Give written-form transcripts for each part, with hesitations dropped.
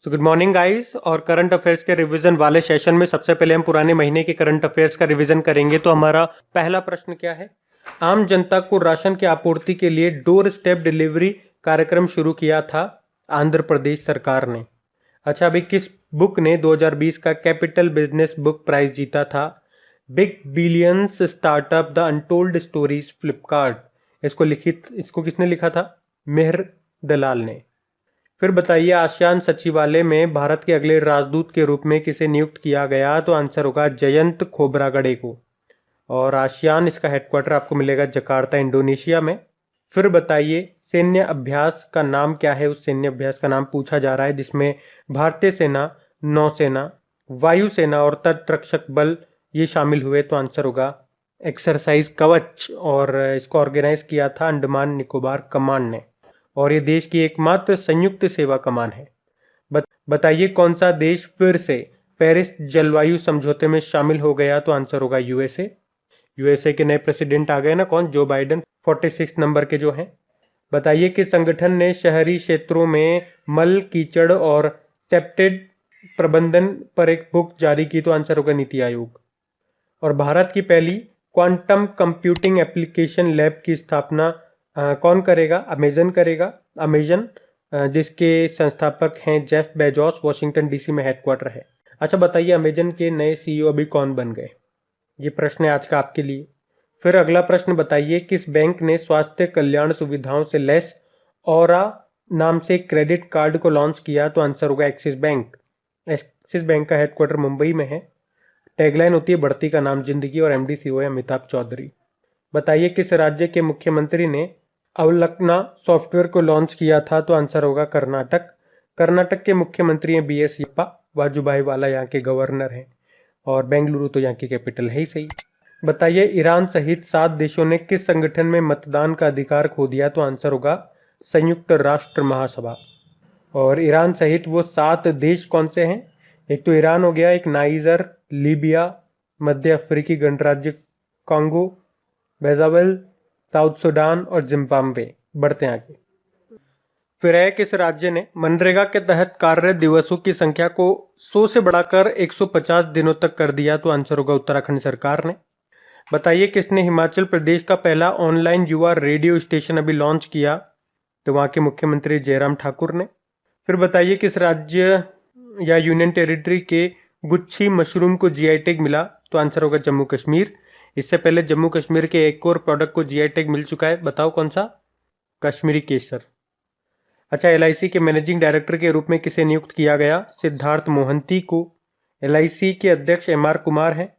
Good morning guys. और current affairs के revision वाले सेशन में सबसे पहले हम पुराने महीने के करंट अफेयर्स का रिवीजन करेंगे। तो हमारा पहला प्रश्न क्या है? आम जनता को राशन की आपूर्ति के लिए डोर स्टेप डिलीवरी कार्यक्रम शुरू किया था आंध्र प्रदेश सरकार ने। अच्छा, अभी किस बुक ने 2020 का कैपिटल बिजनेस बुक प्राइज जीता था? Big billions startup the untold stories Flipkart. इसको किसने लिखा था? मेहर दलाल ने। फिर बताइए, आसियान सचिवालय में भारत के अगले राजदूत के रूप में किसे नियुक्त किया गया? तो आंसर होगा जयंत खोब्रागडे को। और आसियान, इसका हेडक्वार्टर आपको मिलेगा जकार्ता, इंडोनेशिया में। फिर बताइए, सैन्य अभ्यास का नाम क्या है? उस सैन्य अभ्यास का नाम पूछा जा रहा है जिसमें भारतीय सेना, नौसेना, वायुसेना और तटरक्षक बल ये शामिल हुए। तो आंसर होगा एक्सरसाइज कवच। और इसको ऑर्गेनाइज किया था अंडमान निकोबार कमान ने। और ये देश की एकमात्र संयुक्त सेवा कमान है। बताइए, कौन सा देश फिर से पेरिस जलवायु समझौते में शामिल हो गया? तो आंसर होगा यूएसए। यूएसए के नए प्रेसिडेंट आ गए ना, कौन? जो बाइडेन, 46 नंबर के जो हैं। बताइए कि संगठन ने शहरी क्षेत्रों में मल, कीचड़ और सेप्टेड प्रबंधन पर एक बुक जारी की। तो आंसर होगा नीति आयोग। और भारत की पहली क्वांटम कंप्यूटिंग एप्लीकेशन लैब की स्थापना कौन करेगा? अमेजन करेगा। अमेजन, जिसके संस्थापक हैं जेफ बेजोस, वॉशिंगटन डीसी में हेडक्वार्टर है। अच्छा बताइए, अमेजन के नए सीईओ अभी कौन बन गए? ये प्रश्न है आज का आपके लिए। फिर अगला प्रश्न बताइए, किस बैंक ने स्वास्थ्य कल्याण सुविधाओं से लैस ऑरा नाम से क्रेडिट कार्ड को लॉन्च किया? तो आंसर होगा एक्सिस बैंक। एक्सिस बैंक का हेडक्वार्टर मुंबई में है। टैगलाइन होती है बढ़ती का नाम जिंदगी, और एमडी सीईओ है अमिताभ चौधरी। बताइए, किस राज्य के मुख्यमंत्री ने अवलक्ना सॉफ्टवेयर को लॉन्च किया था? तो आंसर होगा कर्नाटक। कर्नाटक के मुख्यमंत्री हैं बीएस येदियुरप्पा। वाजुभाई वाला यहाँ के गवर्नर हैं। और बेंगलुरु तो यहाँ की कैपिटल है ही सही। बताइए, ईरान सहित 7 देशों ने किस संगठन में मतदान का अधिकार खो दिया? तो आंसर होगा संयुक्त राष्ट्र महासभा। और ईरान सहित वो 7 देश कौन से हैं? एक तो ईरान हो गया, एक नाइजर, लीबिया, मध्य अफ्रीकी गणराज्य कॉन्गो, ब्राज़ील, साउथ सूडान और जिम्बाब्वे। बढ़ते हैं आगे। फिर है, किस राज्य ने मनरेगा के तहत कार्य दिवसों की संख्या को 100 से बढ़ाकर 150 दिनों तक कर दिया? तो आंसर होगा उत्तराखंड सरकार ने। बताइए, किसने हिमाचल प्रदेश का पहला ऑनलाइन युवा रेडियो स्टेशन अभी लॉन्च किया? तो वहाँ के मुख्यमंत्री जयराम ठाकुर ने। फिर बताइए, किस राज्य या यूनियन टेरिटरी के गुच्छी मशरूम को जीआई टैग मिला? तो आंसर होगा जम्मू कश्मीर। इससे पहले जम्मू कश्मीर के एक और प्रोडक्ट को जीआई टैग मिल चुका है, बताओ कौन सा? कश्मीरी केसर। अच्छा, एलआईसी के मैनेजिंग डायरेक्टर के रूप में किसे नियुक्त किया गया? सिद्धार्थ मोहंती को। एलआईसी के अध्यक्ष एमआर कुमार हैं।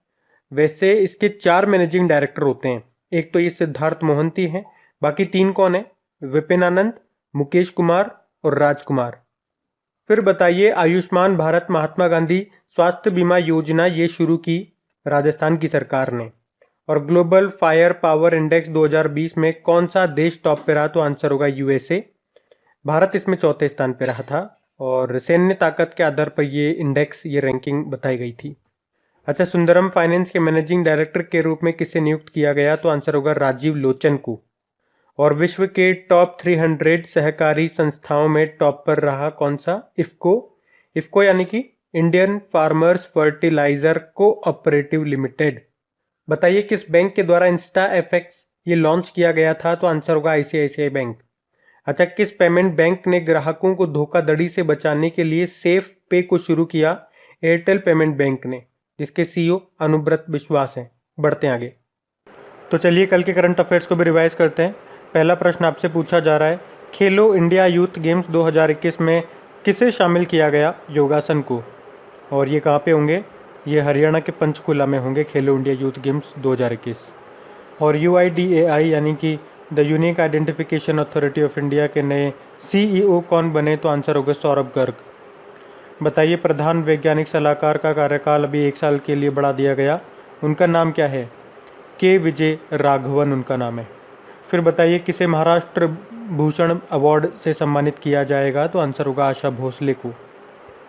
वैसे इसके 4 मैनेजिंग डायरेक्टर होते हैं। एक तो ये सिद्धार्थ मोहंती हैं, बाकी 3 कौन है? विपिन आनंद, मुकेश कुमार और राजकुमार। फिर बताइए, आयुष्मान भारत महात्मा गांधी स्वास्थ्य बीमा योजना ये शुरू की राजस्थान की सरकार ने। और ग्लोबल फायर पावर इंडेक्स 2020 में कौन सा देश टॉप पे रहा? तो आंसर होगा यूएसए। भारत इसमें 4थे स्थान पे रहा था। और सैन्य ताकत के आधार पर ये इंडेक्स, ये रैंकिंग बताई गई थी। अच्छा, सुंदरम फाइनेंस के मैनेजिंग डायरेक्टर के रूप में किसे नियुक्त किया गया? तो आंसर होगा राजीव लोचन को। और विश्व के टॉप 300 सहकारी संस्थाओं में टॉप पर रहा कौन सा? इफ्को। इफ्को यानी कि Indian farmers fertiliser cooperative limited. बताइए, किस बैंक के द्वारा इंस्टा एफएक्स ये लॉन्च किया गया था? तो आंसर होगा आईसीआईसीआई बैंक। अच्छा, किस पेमेंट बैंक ने ग्राहकों को धोखाधड़ी से बचाने के लिए सेफ पे को शुरू किया? एयरटेल पेमेंट बैंक ने, जिसके सीईओ अनुव्रत विश्वास हैं। बढ़ते हैं आगे। तो चलिए कल के करंट अफेयर्स को भी रिवाइज करते हैं। पहला प्रश्न आपसे पूछा जा रहा है, खेलो इंडिया यूथ गेम्स 2021 में किसे शामिल किया गया? योगासन को। और ये कहाँ पे होंगे? ये हरियाणा के पंचकुला में होंगे, खेलो इंडिया यूथ गेम्स 2021। और यूआईडीएआई यानी कि the unique identification authority of India के नए सीईओ कौन बने? तो आंसर होगा सौरभ गर्ग। बताइए, प्रधान वैज्ञानिक सलाहकार का कार्यकाल अभी 1 साल के लिए बढ़ा दिया गया, उनका नाम क्या है? के विजय राघवन उनका नाम है। फिर बताइए, किसे महाराष्ट्र भूषण अवार्ड से सम्मानित किया जाएगा? तो आंसर होगा आशा भोसले को।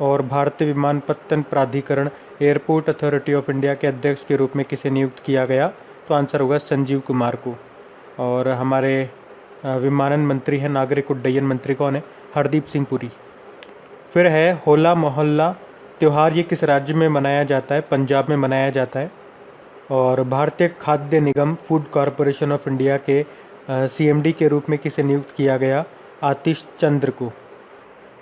और भारतीय विमानपत्तन प्राधिकरण एयरपोर्ट अथॉरिटी ऑफ इंडिया के अध्यक्ष के रूप में किसे नियुक्त किया गया? तो आंसर होगा संजीव कुमार को। और हमारे विमानन मंत्री हैं, नागरिक उड्डयन मंत्री कौन है? हरदीप सिंह पुरी। फिर है होला मोहल्ला त्यौहार, ये किस राज्य में मनाया जाता है? पंजाब में मनाया जाता है। और भारतीय खाद्य निगम फूड कॉरपोरेशन ऑफ इंडिया के सीएमडी के रूप में किसे नियुक्त किया गया? आतिश चंद्र को।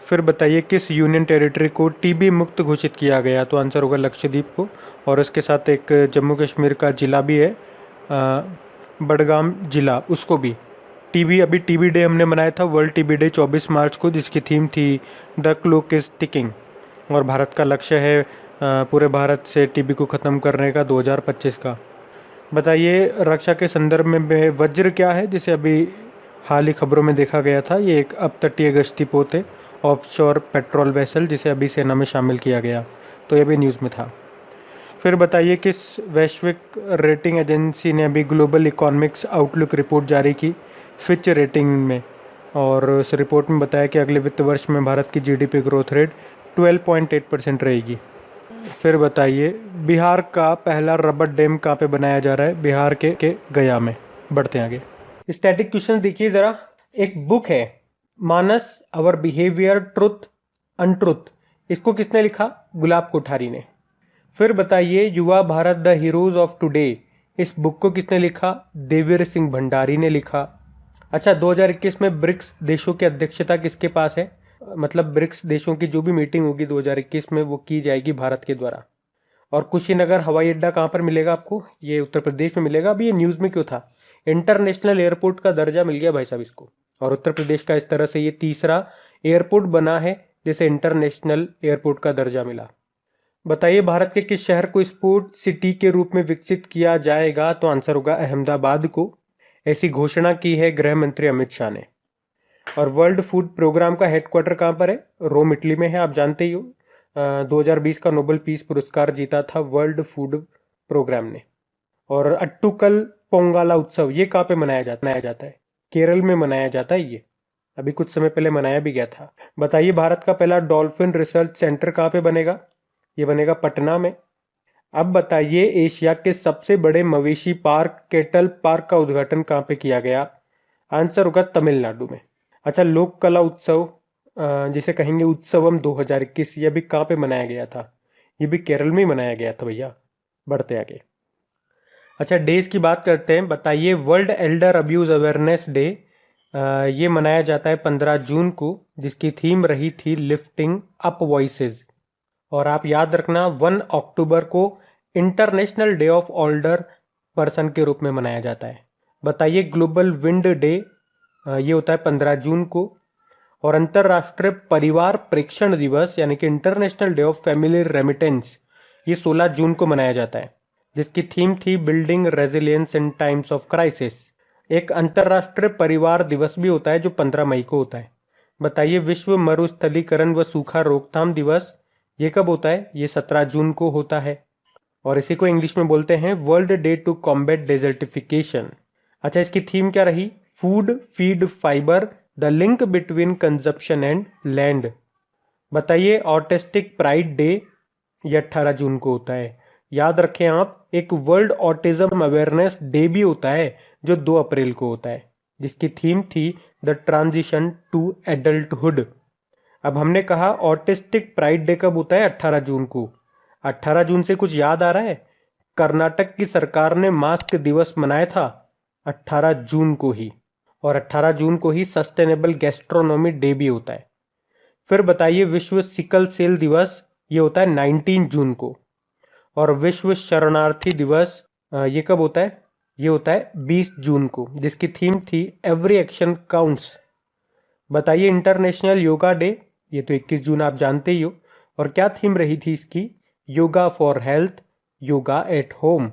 फिर बताइए किस यूनियन टेरिटरी को टीबी मुक्त घोषित किया गया? तो आंसर होगा लक्षद्वीप को। और इसके साथ एक जम्मू कश्मीर का जिला भी है, बडगाम जिला, उसको भी टीबी। अभी टीबी डे हमने मनाया था, वर्ल्ड टीबी डे 24 मार्च को, जिसकी थीम थी द क्लॉक इज टिकिंग। और भारत का लक्ष्य है पूरे भारत से टीबी को ख़त्म करने का 2025 का। बताइए रक्षा के संदर्भ में वज्र क्या है, जिसे अभी हाल ही खबरों में देखा गया था? ये एक अपतटीय गश्ती पोत है, ऑफशोर पेट्रोल वेसल, जिसे अभी सेना में शामिल किया गया। तो ये भी न्यूज़ में था। फिर बताइए किस वैश्विक रेटिंग एजेंसी ने अभी ग्लोबल इकोनॉमिक्स आउटलुक रिपोर्ट जारी की? फिच रेटिंग में। और इस रिपोर्ट में बताया कि अगले वित्त वर्ष में भारत की जीडीपी ग्रोथ रेट 12.8% रहेगी। फिर बताइए बिहार का पहला रबर डैम कहाँ पे बनाया जा रहा है? बिहार के गया में। बढ़ते हैं आगे। स्टैटिक क्वेश्चन देखिए ज़रा। एक बुक है मानस आवर बिहेवियर ट्रुथ अनट्रुथ, इसको किसने लिखा? गुलाब कोठारी ने। फिर बताइए युवा Bharat the heroes of today, इस बुक को किसने लिखा? देवीर सिंह भंडारी ने लिखा। अच्छा, 2021 में ब्रिक्स देशों की अध्यक्षता किसके पास है? मतलब ब्रिक्स देशों की जो भी मीटिंग होगी 2021 में, वो की जाएगी भारत के द्वारा। और कुशीनगर हवाई अड्डा कहाँ पर मिलेगा आपको? ये उत्तर प्रदेश में मिलेगा। अभी ये न्यूज़ में क्यों था? इंटरनेशनल एयरपोर्ट का दर्जा मिल गया भाई साहब इसको। और उत्तर प्रदेश का इस तरह से ये तीसरा एयरपोर्ट बना है जिसे इंटरनेशनल एयरपोर्ट का दर्जा मिला। बताइए भारत के किस शहर को स्पोर्ट सिटी के रूप में विकसित किया जाएगा? तो आंसर होगा अहमदाबाद को। ऐसी घोषणा की है गृह मंत्री अमित शाह ने। और वर्ल्ड फूड प्रोग्राम का हेडक्वार्टर कहाँ पर है? रोम इटली में है, आप जानते ही हो। 2020 का नोबेल पीस पुरस्कार जीता था वर्ल्ड फूड प्रोग्राम ने। और अट्टुकल पोंगाला उत्सव ये कहाँ पे मनाया जाता है? केरल में मनाया जाता है ये। अभी कुछ समय पहले मनाया भी गया था। बताइए भारत का पहला डॉल्फिन रिसर्च सेंटर कहाँ पे बनेगा? ये बनेगा पटना में। अब बताइए एशिया के सबसे बड़े मवेशी पार्क केटल पार्क का उद्घाटन कहाँ पे किया गया? आंसर होगा तमिलनाडु में। अच्छा, लोक कला उत्सव जिसे कहेंगे उत्सवम 2021, ये भी कहाँ पे मनाया गया था? ये भी केरल में ही मनाया गया था भैया। बढ़ते आगे। अच्छा, डेज की बात करते हैं। बताइए world Elder abuse awareness day ये मनाया जाता है 15 जून को, जिसकी थीम रही थी लिफ्टिंग अप वॉइसेस। और आप याद रखना 1 अक्टूबर को international day of older person के रूप में मनाया जाता है। बताइए ग्लोबल विंड डे ये होता है 15 जून को। और अंतर्राष्ट्रीय परिवार प्रेक्षण दिवस यानी कि international day of family remittance ये 16 जून को मनाया जाता है, जिसकी थीम थी building resilience in times of crisis. एक अंतर्राष्ट्रीय परिवार दिवस भी होता है जो 15 मई को होता है। बताइए विश्व मरुस्थलीकरण व सूखा रोकथाम दिवस ये कब होता है? ये 17 जून को होता है। और इसी को इंग्लिश में बोलते हैं world day to combat desertification. अच्छा, इसकी थीम क्या रही? Food feed fibre the link between consumption and land. बताइए ऑटिस्टिक प्राइड डे ये 18 जून को होता है। याद रखें आप, एक वर्ल्ड ऑटिज्म अवेयरनेस डे भी होता है जो 2 अप्रैल को होता है, जिसकी थीम थी द ट्रांजिशन टू एडल्टहुड। अब हमने कहा ऑटिस्टिक प्राइड डे कब होता है? 18 जून को। 18 जून से कुछ याद आ रहा है? कर्नाटक की सरकार ने मास्क दिवस मनाया था 18 जून को ही। और 18 जून को ही सस्टेनेबल गैस्ट्रोनॉमी डे भी होता है। फिर बताइए विश्व सिकल सेल दिवस ये होता है 19 जून को। और विश्व शरणार्थी दिवस ये कब होता है? ये होता है 20 जून को, जिसकी थीम थी एवरी एक्शन काउंट्स। बताइए इंटरनेशनल योगा डे ये तो 21 जून आप जानते ही हो। और क्या थीम रही थी इसकी? Yoga for health, yoga at home.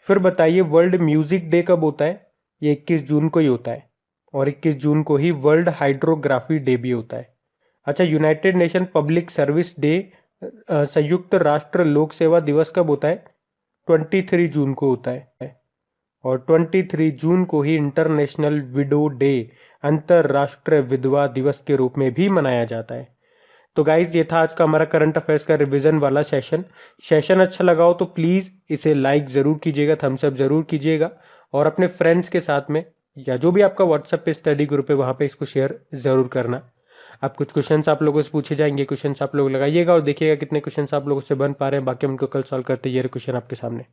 फिर बताइए वर्ल्ड म्यूजिक डे कब होता है? ये 21 जून को ही होता है। और 21 जून को ही वर्ल्ड हाइड्रोग्राफी डे भी होता है। अच्छा, United nation public service day संयुक्त राष्ट्र लोक सेवा दिवस कब होता है? 23 जून को होता है। और 23 जून को ही इंटरनेशनल विडो डे अंतरराष्ट्रीय विधवा दिवस के रूप में भी मनाया जाता है। तो गाइज ये था आज का हमारा करंट अफेयर्स का रिवीजन वाला सेशन अच्छा लगा हो तो प्लीज़ इसे लाइक ज़रूर कीजिएगा, थम्स अप ज़रूर कीजिएगा। और अपने फ्रेंड्स के साथ में या जो भी आपका व्हाट्सएप पे स्टडी ग्रुप है वहाँ पे इसको शेयर ज़रूर करना। आप कुछ क्वेश्चंस आप लोगों से पूछे जाएंगे, क्वेश्चंस आप लोग लगाइएगा और देखिएगा कितने क्वेश्चंस आप लोगों से बन पा रहे हैं। बाकी हम उनको कल सॉल्व करते हैं। ये क्वेश्चन आपके सामने।